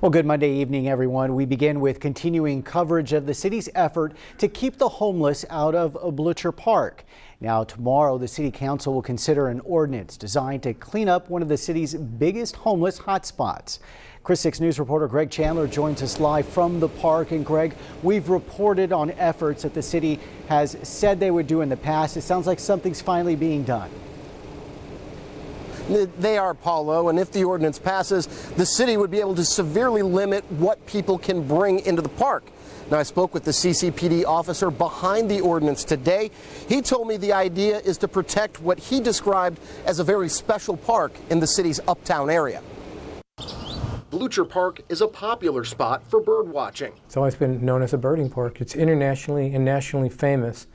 Well, good Monday evening, everyone. We begin with continuing coverage of the city's effort to keep the homeless out of Blucher Park. Now, tomorrow, the City Council will consider an ordinance designed to clean up one of the city's biggest homeless hotspots. Chris 6 News reporter Greg Chandler joins us live from the park. And Greg, we've reported on efforts that the city has said they would do in the past. It sounds like something's finally being done. They are, Paulo, and if the ordinance passes, the city would be able to severely limit what people can bring into the park. Now, I spoke with the CCPD officer behind the ordinance today. He told me the idea is to protect what he described as a very special park in the city's uptown area. Blucher Park is a popular spot for bird watching. It's always been known as a birding park. It's internationally and nationally famous.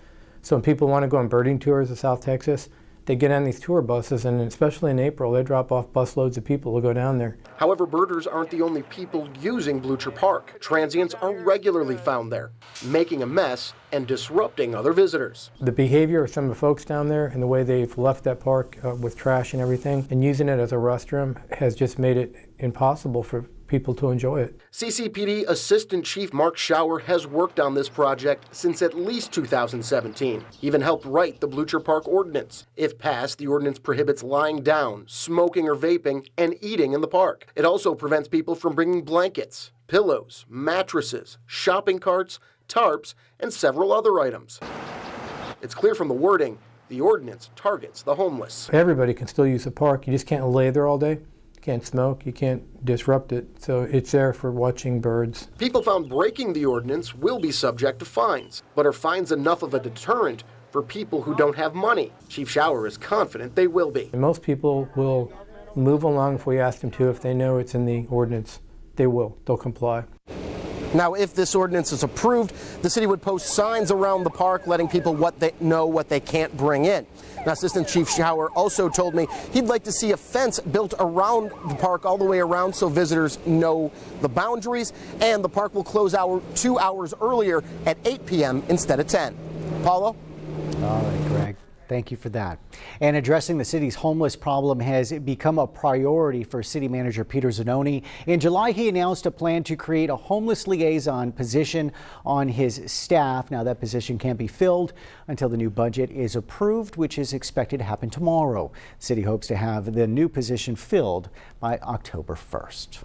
So when people want to go on birding tours of South Texas, they get on these tour buses, and especially in April, they drop off busloads of people to go down there. However, birders aren't the only people using Blucher Park. Transients are regularly found there, making a mess and disrupting other visitors. The behavior of some of the folks down there and the way they've left that park with trash and everything and using it as a restroom has just made it impossible for people to enjoy it. CCPD Assistant Chief Mark Schauer has worked on this project since at least 2017. He even helped write the Blucher Park Ordinance. If passed, the ordinance prohibits lying down, smoking or vaping, and eating in the park. It also prevents people from bringing blankets, pillows, mattresses, shopping carts, tarps, and several other items. It's clear from the wording, the ordinance targets the homeless. Everybody can still use the park. You just can't lay there all day. You can't smoke, you can't disrupt it, so it's there for watching birds. People found breaking the ordinance will be subject to fines, but are fines enough of a deterrent for people who don't have money? Chief Schauer is confident they will be. And most people will move along if we ask them to. If they know it's in the ordinance, they will. They'll comply. Now, if this ordinance is approved, the city would post signs around the park letting people what they can't bring in. Now, Assistant Chief Schauer also told me he'd like to see a fence built around the park all the way around so visitors know the boundaries, and the park will close 2 hours earlier at 8 p.m. instead of 10. Paulo? All right, Greg. Thank you for that. And addressing the city's homeless problem has become a priority for City Manager Peter Zanoni. In July, he announced a plan to create a homeless liaison position on his staff. Now, that position can't be filled until the new budget is approved, which is expected to happen tomorrow. The city hopes to have the new position filled by October 1st.